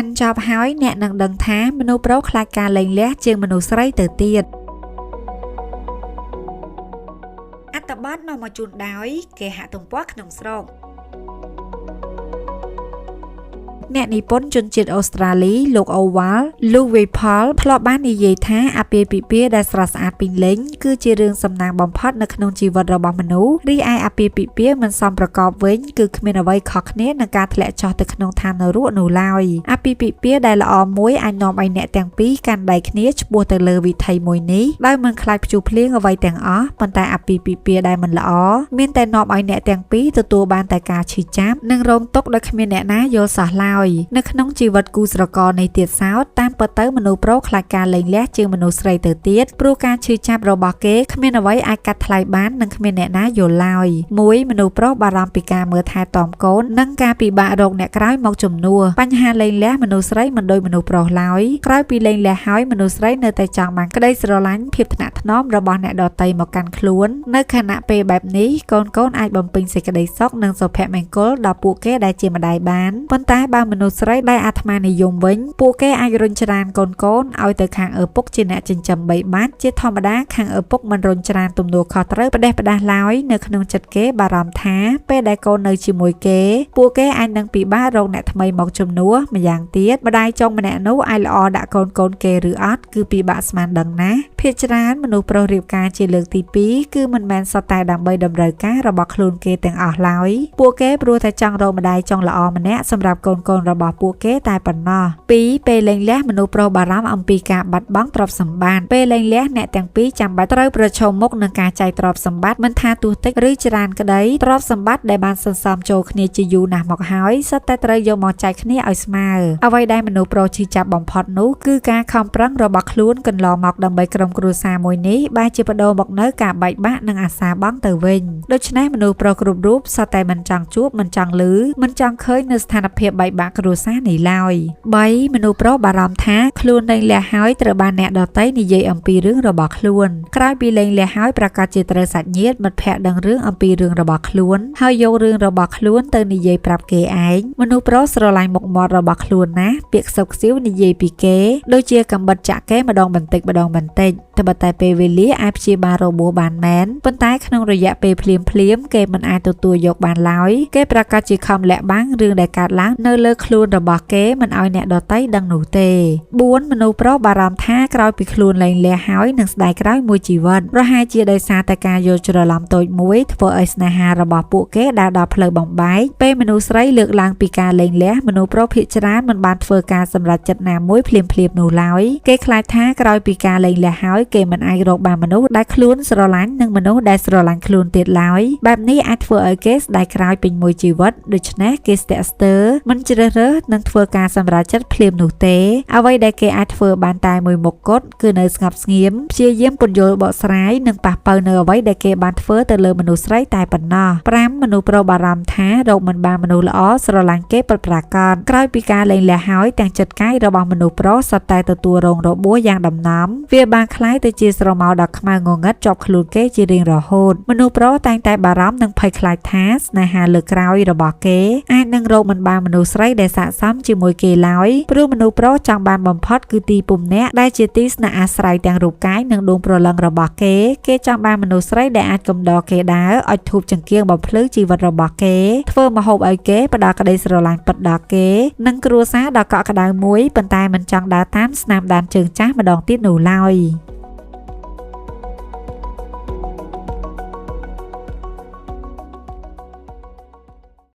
កាន់ចប់ហើយអ្នកនឹងដឹងថាមនុស្សប្រុសខ្លាចការលែងលះជាងមនុស្សស្រីទៅទៀតអត្ថបទនាំមកជូនដោយគេហទំព័រក្នុងស្រុកអ្នកនិពន្ធជនជាតិអូស្ត្រាលីលោកអូវ៉ាល់លូវីផលធ្លាប់បាននិយាយថាអាពាហ៍ពិពាហ៍ដែលស្រស់ស្អាតពេញលេញគឺជារឿងសំណាងបំផុតនៅក្នុងជីវិតរបស់មនុស្សរីឯអាពាហ៍ពិពាហ៍មិនសមប្រកបវិញគឺគ្មានអ្វីខុសគ្នានឹងការធ្លាក់ចុះទៅក្នុងឋាននរកនោះឡើយអាពាហ៍ពិពាហ៍ដែលល្អមួយអាចនាំឲ្យអ្នកទាំងពីរកាន់ដៃគ្នាឆ្ពោះទៅលើវិថីមួយនេះដោយមិនខ្លាចព្យុះភ្លៀងអ្វីទាំងអស់ប៉ុន្តែអាពាហ៍ពិពាហ៍ដែលមិនល្អមានតែនាំឲ្យអ្នកទាំងពីរទទួលបានតែការឈឺចាប់និងរងទុក្ខដោយគ្មានអ្នកណាយល់សោះឡើយនៅក្នុងជីវិតគូស្រករនៃទៀតសោតតាមពិតទៅមនុស្សប្រុសខ្លាចការលែងលះជាងមនុស្សស្រីទៅទៀតព្រោះការឈឺចាប់របស់គេគ្មានអ្វីអាចកាត់ថ្លៃបាននិងគ្មានអ្នកណាយល់ឡើយមួយមនុស្សប្រុសបារម្ភពីការមើលថែទាំកូននិងការពិបាករកអ្នកក្រោយមកជំនួសបញ្ហាលែងលះមនុស្សស្រីមិនដូចមនុស្សប្រុសឡើយក្រោយពីលែងលះហើយមនុស្សស្រីនៅតែចង់បានក្តីស្រឡាញ់ភាពថ្នាក់ថ្នមរបស់អ្នកដទៃមកកាន់ខ្លួននៅខណៈពេលបែបនេះកូនអាចបំពេញសេចក្តីសុខនិងសុភមង្គលដល់ពួកគេដែលជាម្ដាយបានប៉ុន្តែបើមនុស្សស្រីដែលអាត្មានិយមវិញពួកគេអាចរុញច្រានកូនឲ្យទៅខាងឪពុកជាអ្នកចិញ្ចឹមបីបាច់ជាធម្មតាខាងឪពុកមិនរុញច្រានទំនួលខុសត្រូវផ្ដេសផ្ដាសឡើយនៅក្នុងចិត្តគេបារម្ភថាពេលដែលកូននៅជាមួយគេពួកគេអាចនឹងពិបាករកអ្នកថ្មីមកជំនួសម្យ៉ាងទៀតម្ដាយចុងម្នាក់នោះអាចល្អដាក់កូនគេឬអត់គឺពិបាកស្មានដឹងណាស់ភាគច្រើនមនុស្សប្រុសរៀបការជាលើកទី2គឺមិនមែនសុទ្ធតែដើម្បីតម្រូវការរបស់ខ្លួនគេទាំងអស់ឡើយពួកគេព្រោះតែចង់រកម្ដាយចុងល្អម្នាក់សម្រាប់កូនរបស់ពួកគេតែប៉ុណ្ណោះ2ពេលលែងលះមនុស្សប្រុសបារម្ភអំពីការបាត់បង់ទ្រព្យសម្បត្តិពេលលែងលះអ្នកទាំងពីរចាំបាច់ត្រូវប្រឈមមុខនឹងការចែកទ្រព្យសម្បត្តិមិនថាទោះតិចឬច្រើនក្តីទ្រព្យសម្បត្តិដែលបានសន្សំចូលគ្នាជាយូរណាស់មកហើយសុទ្ធតែត្រូវយកមកចែកគ្នាឲ្យស្មើអ្វីដែលមនុស្សប្រុសឈឺចាប់បំផុតនោះគឺការខំប្រឹងរបស់ខ្លួនកន្លងមកដើម្បីក្រុមគ្រួសារមួយនេះបែរជាបដូរមកនៅការបែកបាក់និងអាសាបង់ទៅវិញដូច្នេះមនុស្សប្រុសគ្រប់រូបសុទ្ធតែមិនចង់ជួបមិនចង់ឮមិនចង់ឃើញនៅស្ថានភាពបែកបាក់គ្រួសារនេះឡើយ3មនុស្សប្រុសបារម្ភថាខ្លួនលែងលះហើយត្រូវបានអ្នកដទៃនិយាយអំពីរឿងរបស់ខ្លួនក្រោយពីលែងលះហើយប្រកាសជាត្រូវសាច់ញាតិមិត្តភ័ក្តិដឹងរឿងអំពីរឿងរបស់ខ្លួនហើយយករឿងរបស់ខ្លួនទៅនិយាយប្រាប់គេឯងមនុស្សប្រុសស្រឡាញ់មុខមាត់របស់ខ្លួនណាពាក្យខ្សឹបខ្សៀវនិយាយពីគេដូចជាកំបិតចាក់គេម្ដងបន្តិចត្បិតតែពេលវេលាអាចព្យាបាលរបួសបានមែនប៉ុន្តែក្នុងរយៈពេលភ្លាមគេមិនអាចទទួលយកបានឡើយគេប្រកាសជាខំលាក់បាំងរឿងដែលកើតឡើងនៅលើខ្លួនរបស់គេមិនឲ្យអ្នកដទៃដឹងនោះទេ4មនុស្សប្រុសបារម្ភថាក្រោយពីខ្លួនលែងលះហើយនឹងស្ដាយក្រោយមួយជីវិតប្រហែលជាដោយសារតែការយល់ច្រឡំតូចមួយធ្វើឲ្យស្នេហារបស់ពួកគេដើរដល់ផ្លូវបំបែកពេលមនុស្សស្រីលើកឡើងពីការលែងលះមនុស្សប្រុសភាគច្រើនមិនបានធ្វើការសម្រេចចិត្តណាមួយភ្លាមនោះឡើយគេខ្លាចថាក្រោយពីការលែងលះហើយគេមិនអាចរកបានមនុស្សដែលខ្លួនស្រឡាញ់និងមនុស្សដែលស្រឡាញ់ខ្លួនទៀតឡើយបែបនេះអាចធ្វើឲ្យគេស្ដាយក្រោយពេញមួយជីវិតដូច្នេះគេស្ទាក់ស្ទើរមិនជ្រើសរើសនឹងធ្វើការសម្រេចចិត្តភ្លាមនោះទេអ្វីដែលគេអាចធ្វើបានតែមួយមុខគត់គឺនៅស្ងប់ស្ងៀមព្យាយាមពន្យល់បកស្រាយនិងប៉ះប៉ូវនៅអ្វីដែលគេបានធ្វើទៅលើមនុស្សស្រីតែប៉ុណ្ណោះ5មនុស្សប្រុសបារម្ភថារកមិនបានមនុស្សល្អស្រឡាញ់គេពិតប្រាកដក្រោយពីការលែងលះហើយទាំងចិត្តកាយរបស់មនុស្សប្រុសសុទ្ធតែទទួលរងរបួសយ៉ាងដំណំវាបានคล้ายទៅជាស្រមោលដ៏ខ្មៅងងឹតជាប់ខ្លួនគេជារៀងរហូតមនុស្សប្រុសតែងតែបារម្ភនិងភ័យខ្លាចថាស្នេហាលើក្រោយរបស់គេអាចនឹងរកមិនបានមនុស្សស្រីដែលស័ក្តិសមជាមួយគេឡើយព្រោះមនុស្សប្រុសចង់បានបំផុតគឺទីពំនាក់ដែលជាទីស្នាក់អាស្រ័យទាំងរូបកាយនិងដួងព្រលឹងរបស់គេចង់បានមនុស្សស្រីដែលអាចកំដរគេដើរអុជធូបចង្គៀងបំភ្លឺជីវិតរបស់គេធ្វើម្ហូបឲ្យគេផ្ដល់ក្តីស្រឡាញ់ពិតដល់គេនិងគ្រួសារដ៏កក់ក្ដៅមួយប៉ុន្តែមិនចង់ដើរតាមស្នាមដានជើងចាស់ម្ដងទៀតនោះឡើយ